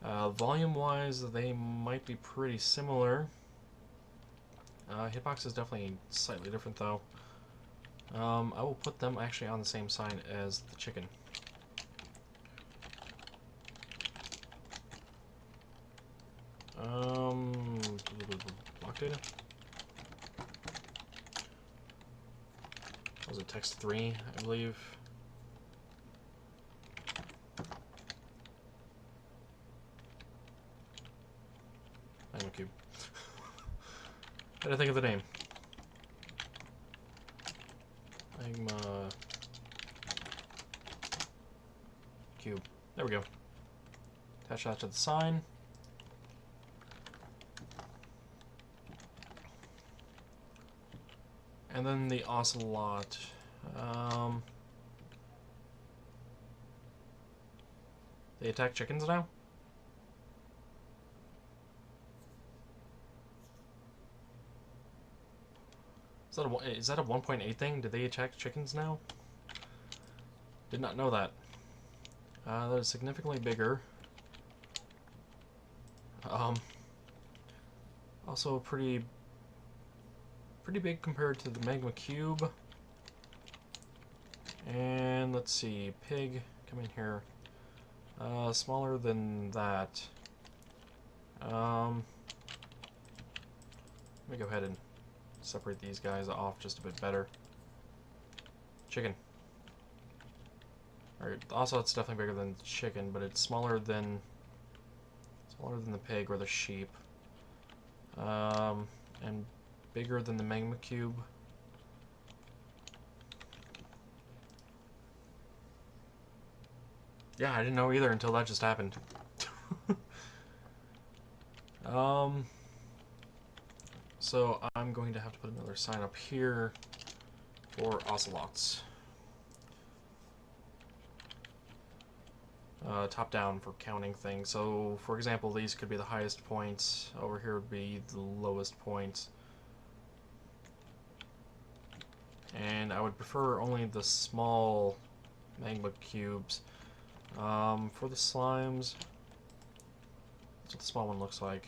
Volume-wise, they might be pretty similar. Hitbox is definitely slightly different, though. I will put them actually on the same sign as the chicken. Block data? What was it, text 3, I believe? Magma cube. I didn't think of the name. Magma cube. There we go. Attach that to the sign. And then the ocelot. They attack chickens now? Is that a 1.8 thing? Did they attack chickens now? Did not know that. That is significantly bigger. Also pretty big compared to the magma cube. And let's see, pig, come in here. Smaller than that. Let me go ahead and separate these guys off just a bit better. Chicken. Alright, also it's definitely bigger than the chicken, but it's smaller than the pig or the sheep. And bigger than the magma cube. Yeah, I didn't know either until that just happened. So I'm going to have to put another sign up here for ocelots. Top down for counting things. So, for example, these could be the highest points. Over here would be the lowest points. And I would prefer only the small magma cubes. For the slimes, that's what the small one looks like.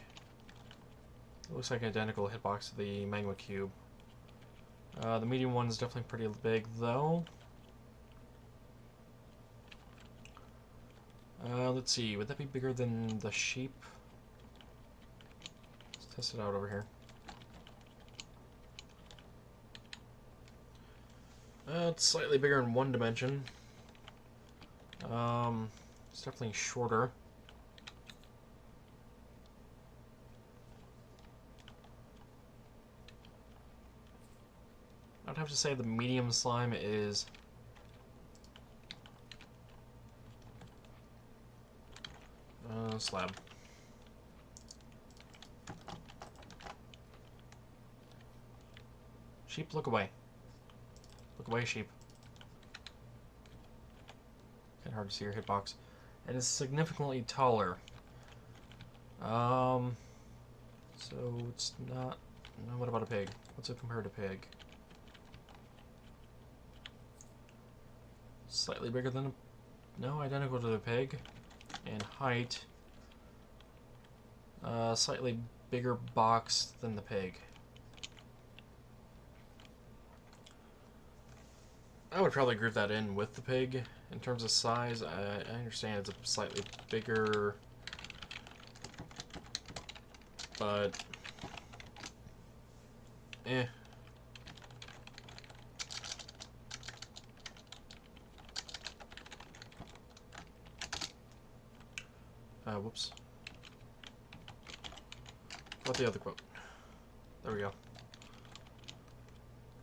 It looks like an identical hitbox to the magma cube. The medium one is definitely pretty big, though. Let's see, would that be bigger than the sheep? Let's test it out over here. It's slightly bigger in one dimension. It's definitely shorter. I'd have to say the medium slime is slab. Sheep, look away. Look away, sheep. Kinda hard to see your hitbox. It is significantly taller. So it's not. No, what about a pig? What's it compared to pig? Slightly bigger than a. No, identical to the pig. In height. Slightly bigger box than the pig. I would probably group that in with the pig. In terms of size, I understand it's a slightly bigger, but eh. Whoops. What the other quote? There we go.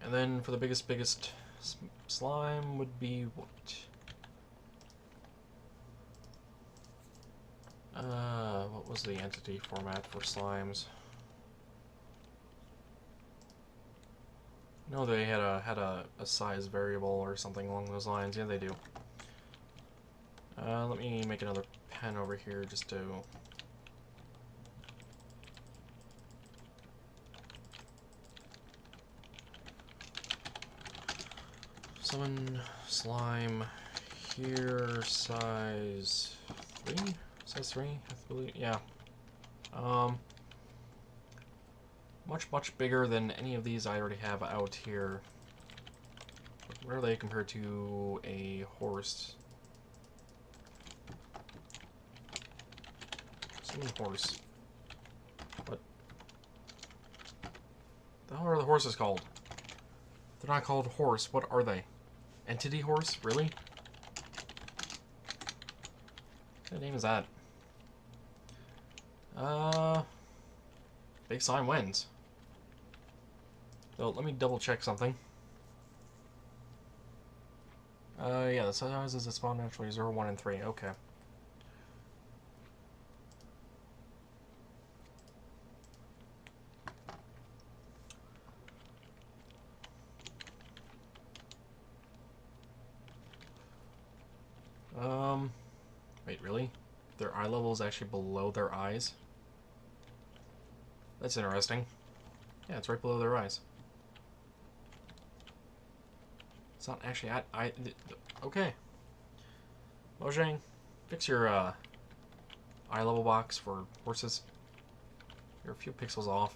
And then for the biggest slime would be what? What was the entity format for slimes? No, they had a size variable or something along those lines. Yeah, they do. Let me make another pen over here just to. Summon slime here, size 3. Size 3, I believe. Yeah. Much bigger than any of these I already have out here. Where are they compared to a horse? Summon horse. What the hell are the horses called? They're not called horse. What are they? Entity horse? Really? What kind of name is that? Big slime wins. So let me double check something. Yeah, the sizes that spawn naturally 0, 1, and 3. Okay. Wait, really? Their eye level is actually below their eyes? That's interesting. Yeah, it's right below their eyes. It's not actually at eye... Okay. Mojang, fix your eye level box for horses. You're a few pixels off.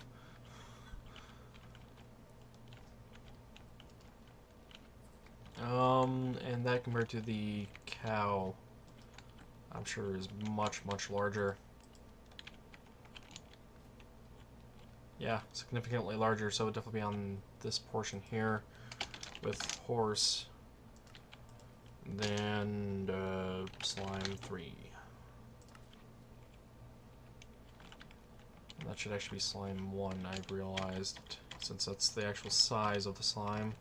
And that compared to the cow, I'm sure is much larger. Yeah, significantly larger, so it would definitely be on this portion here with horse. Then slime 3. And that should actually be slime 1, I've realized, since that's the actual size of the slime.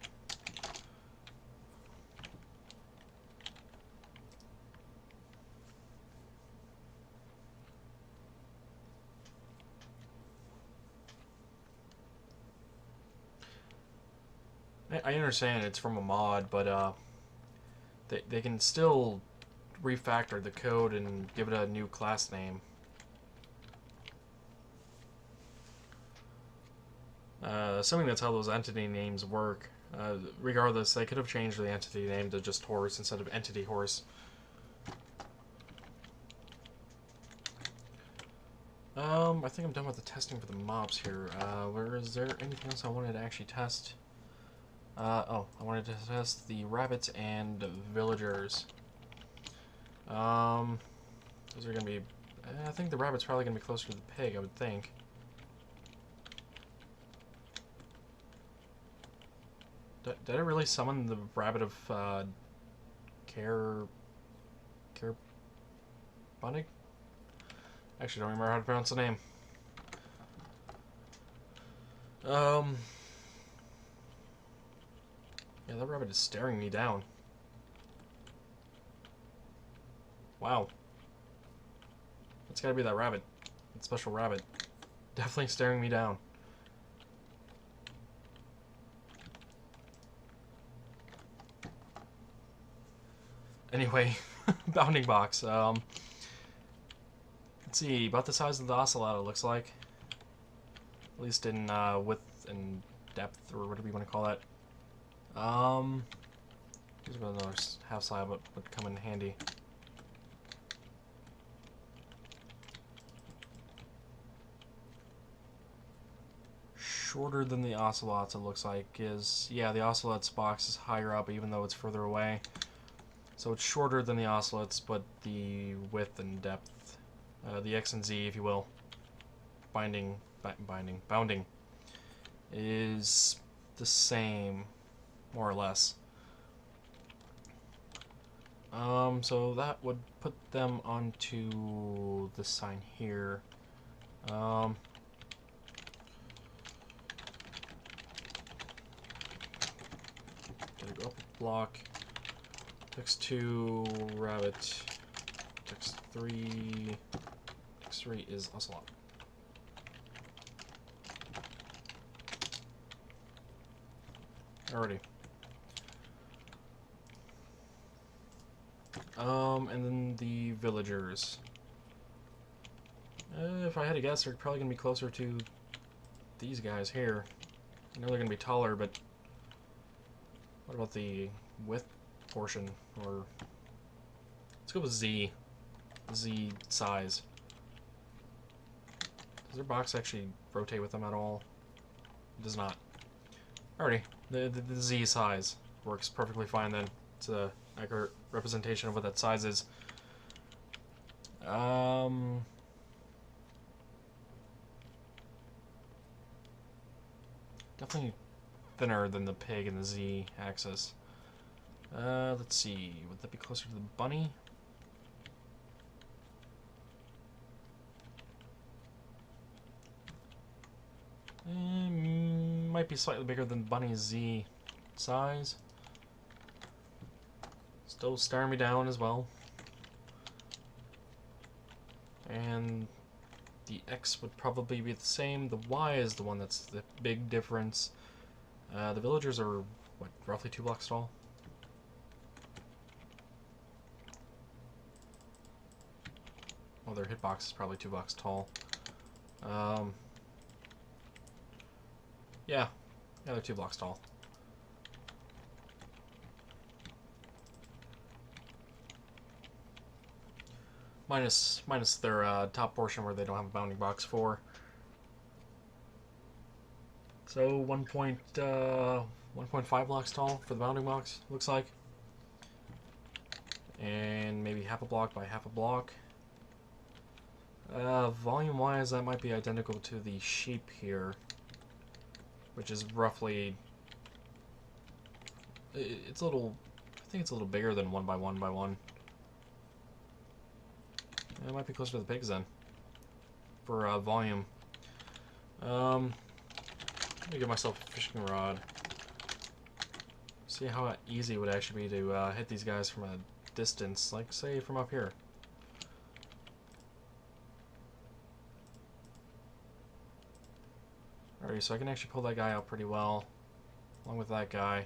I understand it's from a mod, but they can still refactor the code and give it a new class name. Assuming that's how those entity names work. Regardless, they could have changed the entity name to just horse instead of entity horse. I think I'm done with the testing for the mobs here. Is there anything else I wanted to actually test? I wanted to test the rabbits and villagers. Those are gonna be... I think the rabbit's probably gonna be closer to the pig, I would think. Did I really summon the rabbit of, Bunnig? Actually, don't remember how to pronounce the name. Yeah, that rabbit is staring me down. Wow. It's gotta be that rabbit. That special rabbit. Definitely staring me down. Anyway, bounding box. Let's see, about the size of the ocelot, it looks like. At least in width and depth, or whatever you want to call that. Here's another half slab, but would come in handy. Shorter than the ocelot's, it looks like. Yeah, the ocelot's box is higher up, even though it's further away. So it's shorter than the ocelot's, but the width and depth, the X and Z, if you will, bounding, is the same, more or less. So that would put them onto the sign here. Gotta go up a block. Text 2, rabbit. Text 3. Text 3 is ocelot. Alrighty. And then the villagers. If I had to guess, they're probably gonna be closer to these guys here. I know they're gonna be taller, but what about the width portion? Or let's go with Z. Z size. Does their box actually rotate with them at all? It does not. Alrighty, the Z size works perfectly fine then. It's a accurate representation of what that size is. Definitely thinner than the pig and the Z axis. Let's see, would that be closer to the bunny? Might be slightly bigger than bunny's Z size. Still staring me down as well. And the X would probably be the same. The Y is the one that's the big difference. The villagers are, what, roughly 2 blocks tall? Well, their hitbox is probably 2 blocks tall. Yeah, they're 2 blocks tall. Minus their top portion where they don't have a bounding box for. So 1.5 blocks tall for the bounding box, looks like. And maybe half a block by half a block. Volume-wise, that might be identical to the sheep here, which is roughly... It's a little... I think it's a little bigger than 1 by 1 by 1. It might be closer to the pigs then, for volume. Let me give myself a fishing rod. See how easy it would actually be to hit these guys from a distance, like say from up here. Alright, so I can actually pull that guy out pretty well, along with that guy.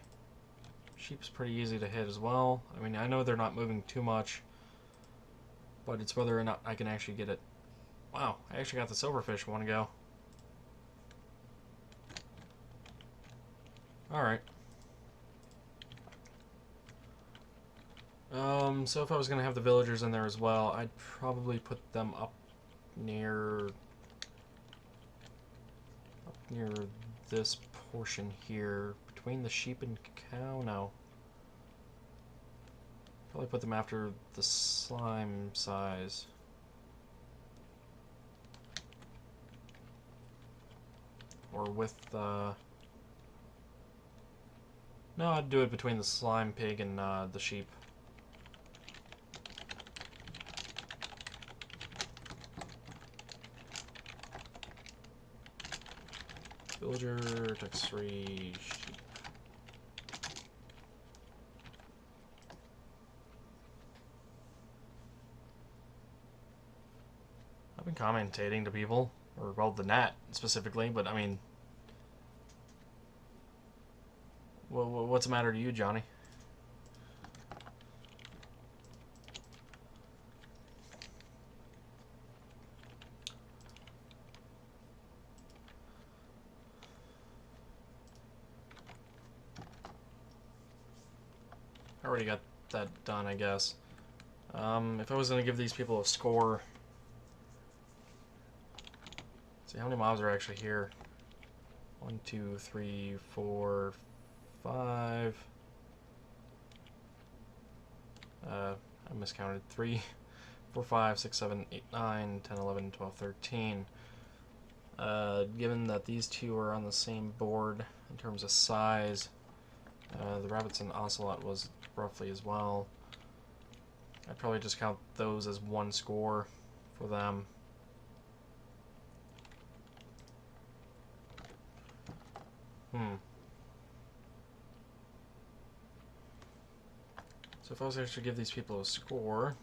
Sheep's pretty easy to hit as well. I mean, I know they're not moving too much, but it's whether or not I can actually get it. Wow, I actually got the silverfish one to go. Alright. So if I was going to have the villagers in there as well, I'd probably put them up near this portion here, between the sheep and cow. No. Probably put them after the slime size. Or with no, I'd do it between the slime pig and the sheep. Villager, text 3, sheep. I've been commentating to people, or well, the Nat specifically, but I mean, what's the matter to you, Johnny? I already got that done, I guess. If I was going to give these people a score... Let's see, how many mobs are actually here? 1, 2, 3, 4, 5... I miscounted. 3, 4, 5, 6, 7, 8, 9, 10, 11, 12, 13. Given that these two are on the same board in terms of size, the rabbits and ocelot was roughly as well. I'd probably just count those as 1 score for them. So if I was actually to give these people a score,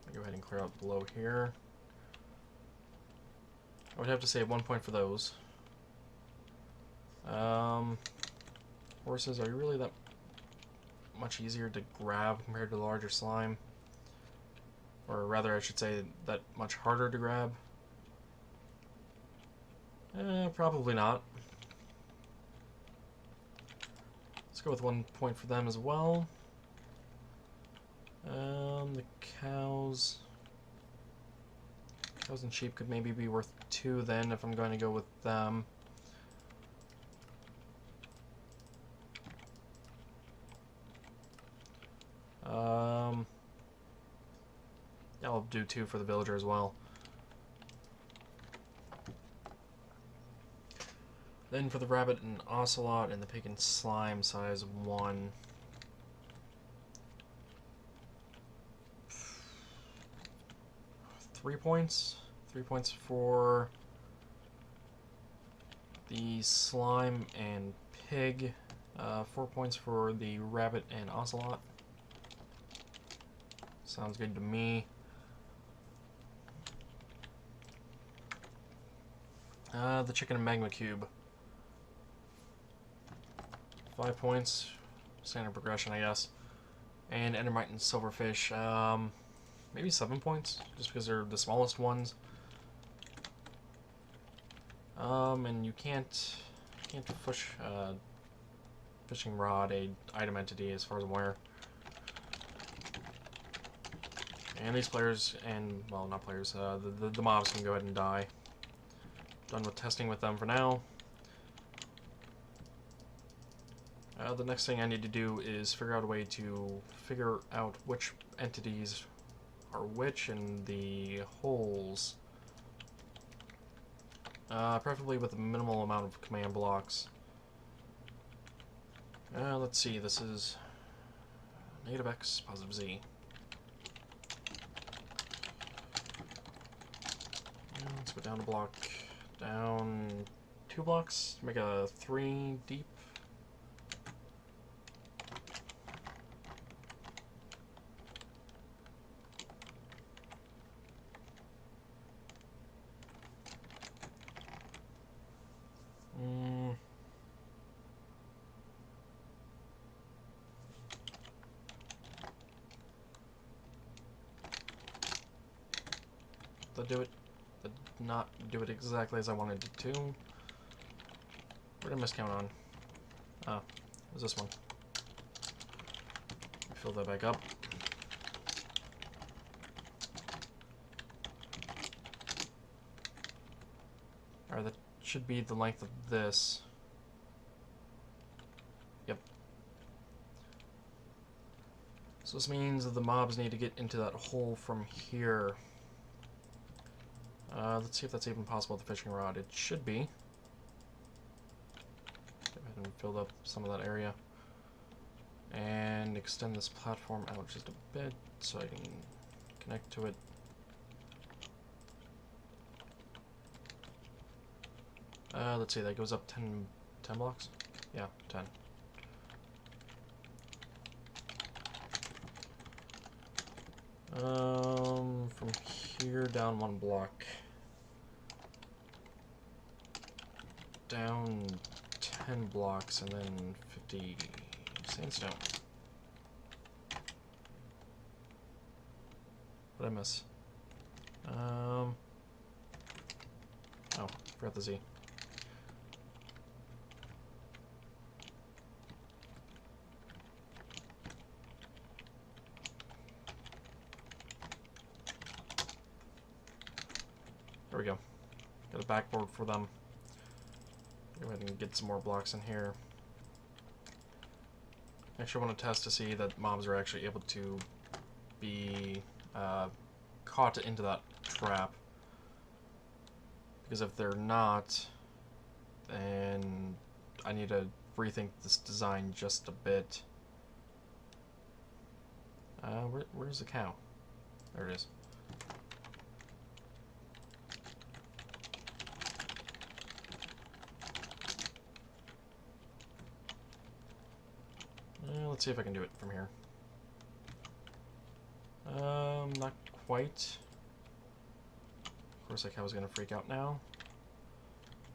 I'll go ahead and clear out below here. I would have to say 1 point for those. Horses, are you really that much easier to grab compared to the larger slime? Or rather, I should say, that much harder to grab? Probably not. Let's go with 1 point for them as well. The cows... Cows and sheep could maybe be worth 2 then if I'm going to go with them. Yeah, I'll do 2 for the villager as well. Then for the rabbit and ocelot and the pig and slime, size 1. Three points. 3 points for the slime and pig. 4 points for the rabbit and ocelot. Sounds good to me. The chicken and magma cube. 5 points. Standard progression, I guess. And endermite and silverfish. Maybe 7 points, just because they're the smallest ones. And you can't push fishing rod a item entity as far as I'm aware. And these players and well, not players, the mobs can go ahead and die. Done with testing with them for now. The next thing I need to do is figure out a way to figure out which entities are which in the holes. Preferably with a minimal amount of command blocks. Let's see, this is negative x, positive z. Let's go down a block, down 2 blocks, make a 3 deep. Did not do it exactly as I wanted it to. What did I miscount on? Oh, it was this one. Fill that back up. Alright, that should be the length of this. Yep. So this means that the mobs need to get into that hole from here. Let's see if that's even possible with the fishing rod. It should be. Go ahead and fill up some of that area. And extend this platform out just a bit so I can connect to it. Let's see, that goes up 10 blocks? Yeah, 10. From here down 1 block. Down 10 blocks and then 50 sandstone. What did I miss? Oh, forgot the Z. There we go. Got a backboard for them. Go ahead and get some more blocks in here. Actually, I want to test to see that mobs are actually able to be caught into that trap. Because if they're not, then I need to rethink this design just a bit. Where's the cow? There it is. Let's see if I can do it from here. Not quite. Of course, that cow's gonna freak out now.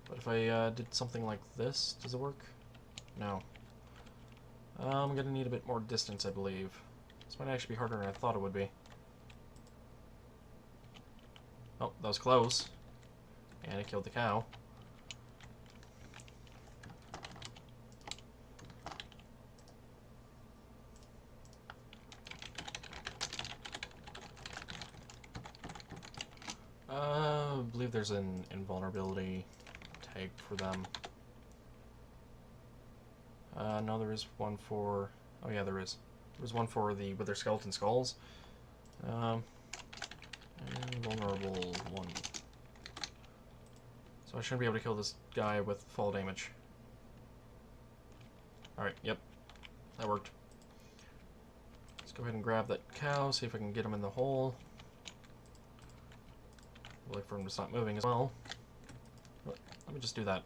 But if I did something like this, does it work? No. I'm gonna need a bit more distance, I believe. This might actually be harder than I thought it would be. Oh, that was close. And it killed the cow. believe there's an invulnerability tag for them. No, there is one for... Oh yeah, there is. There's one for the with their skeleton skulls. Invulnerable 1. So I shouldn't be able to kill this guy with fall damage. Alright, yep. That worked. Let's go ahead and grab that cow, see if I can get him in the hole. I'd like for him to stop moving as well. But let me just do that.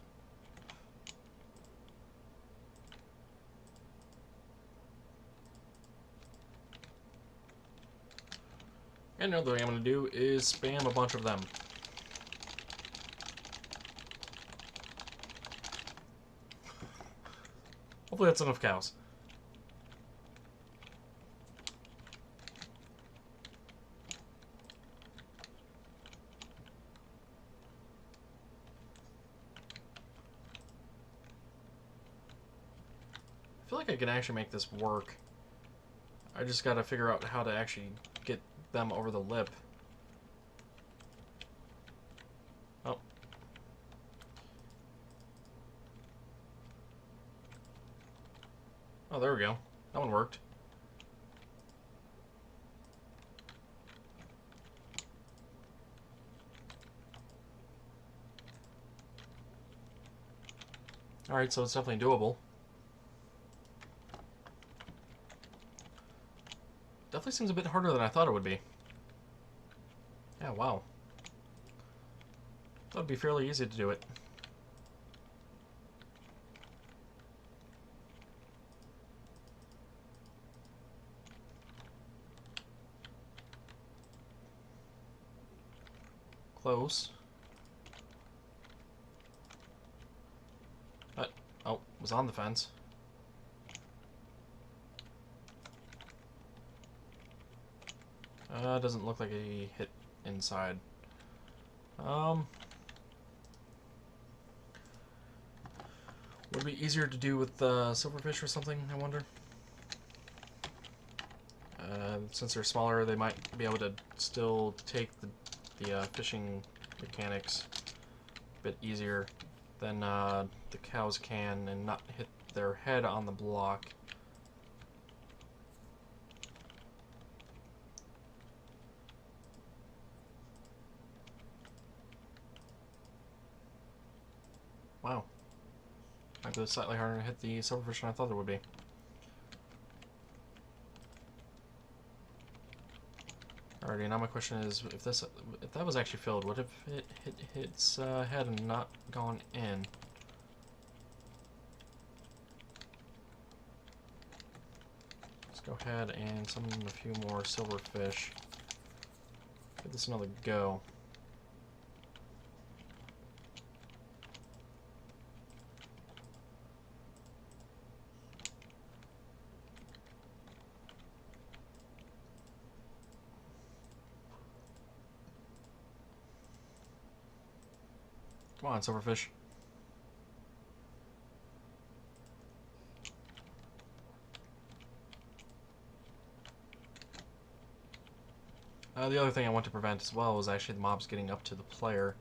And another thing I'm going to do is spam a bunch of them. Hopefully that's enough cows. I feel like I can actually make this work. I just gotta figure out how to actually get them over the lip. Oh. Oh, there we go. That one worked. Alright, so it's definitely doable. Definitely seems a bit harder than I thought it would be. Yeah, wow. Thought it'd be fairly easy to do it. Close. Oh, was on the fence. Doesn't look like he hit inside. Would it be easier to do with silverfish or something, I wonder? Since they're smaller, they might be able to still take the fishing mechanics a bit easier than the cows can and not hit their head on the block. Wow. Might be slightly harder to hit the silverfish than I thought it would be. Alrighty, now my question is, if that was actually filled, what if it hit its head and not gone in? Let's go ahead and summon a few more silverfish. Give this another go. Come on, silverfish. The other thing I want to prevent as well is actually the mobs getting up to the player.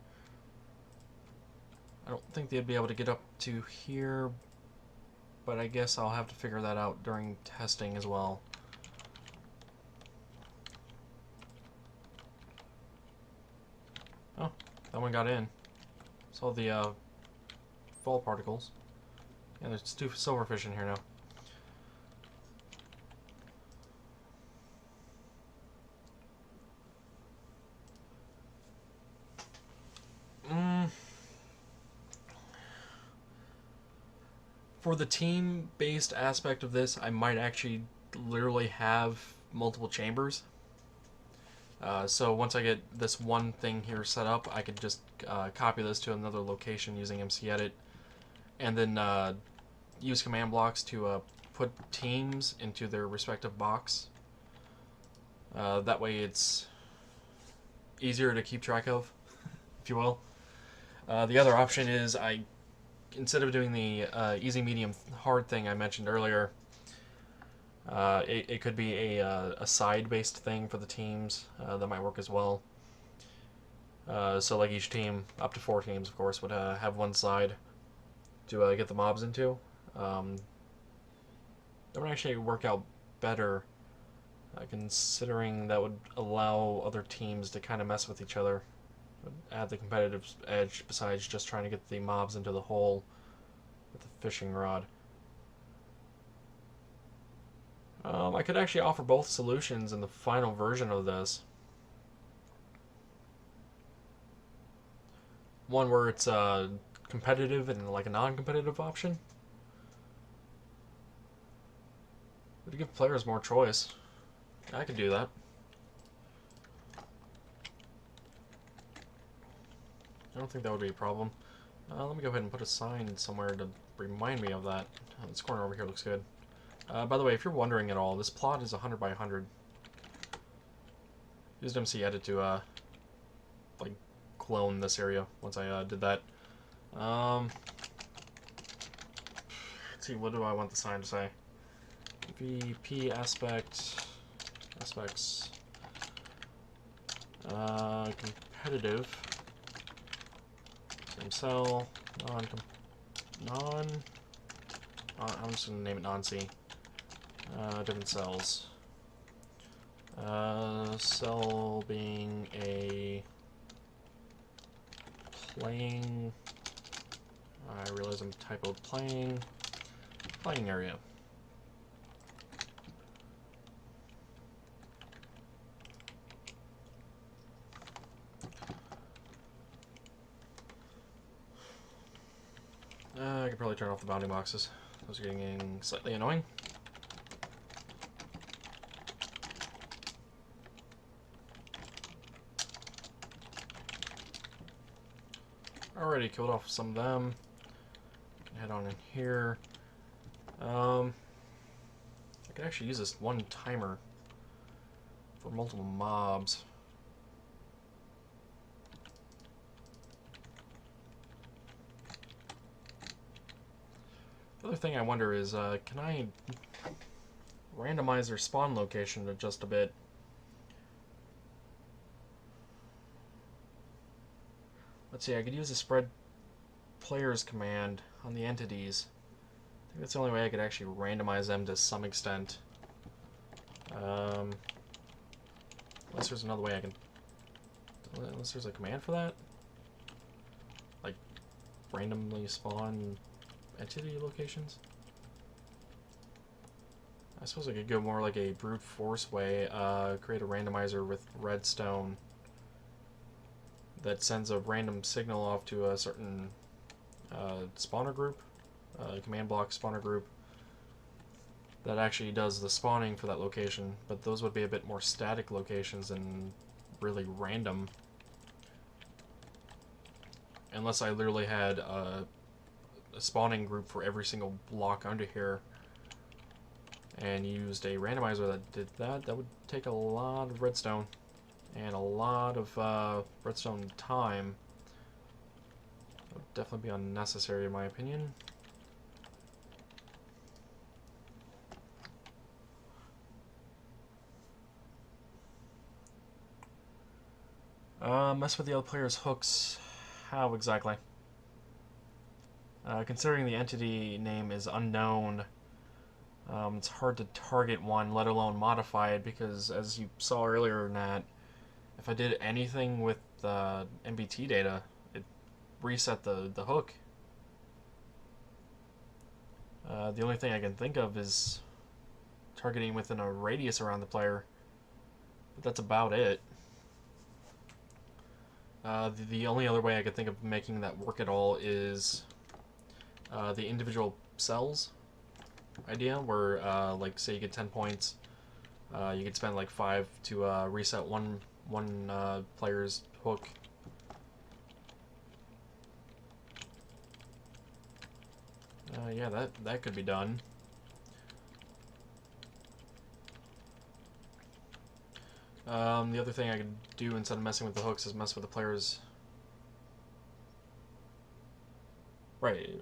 I don't think they'd be able to get up to here, but I guess I'll have to figure that out during testing as well. Oh, that one got in. Saw the fall particles. And there's 2 silverfish in here now. For the team-based aspect of this, I might actually literally have multiple chambers. So once I get this one thing here set up, I could just copy this to another location using mcedit, and then use command blocks to put teams into their respective box. That way it's easier to keep track of, if you will. The other option is instead of doing the easy, medium, hard thing I mentioned earlier, it could be a side-based thing for the teams that might work as well. So like each team, up to 4 teams, of course, would have one side to get the mobs into. That would actually work out better, considering that would allow other teams to kind of mess with each other. Add the competitive edge besides just trying to get the mobs into the hole with the fishing rod. I could actually offer both solutions in the final version of this. One where it's competitive and like a non-competitive option. Would give players more choice. I could do that. I don't think that would be a problem. Let me go ahead and put a sign somewhere to remind me of that. This corner over here looks good. By the way, if you're wondering at all, this plot is 100 by 100. Used MC Edit to like clone this area once I did that. Let's see, what do I want the sign to say? VP aspects, competitive, same cell, I'm just gonna name it non-C. Different cells. Cell being a playing. I realize I'm typoed playing area. I could probably turn off the bounding boxes. Those are getting slightly annoying. Already killed off some of them. Head on in here. I could actually use this one timer for multiple mobs. The other thing I wonder is, can I randomize their spawn location to just a bit? Let's see, I could use the spread players command on the entities. I think that's the only way I could actually randomize them to some extent. Unless there's another way I can... Unless there's a command for that? Like, randomly spawn entity locations? I suppose I could go more like a brute force way, create a randomizer with redstone that sends a random signal off to a certain spawner group, command block spawner group, that actually does the spawning for that location, but those would be a bit more static locations and really random. Unless I literally had a spawning group for every single block under here and used a randomizer that did that, that would take a lot of redstone and a lot of redstone time. That would definitely be unnecessary in my opinion. Mess with the other player's hooks. How exactly? Considering the entity name is unknown, it's hard to target one, let alone modify it, because as you saw earlier, Nat, if I did anything with MBT data, it reset the hook. The only thing I can think of is targeting within a radius around the player, but that's about it. The only other way I could think of making that work at all is the individual cells idea, where like say you get 10 points, you could spend like 5 to reset one player's hook. Yeah, that could be done. The other thing I could do instead of messing with the hooks is mess with the players. Right.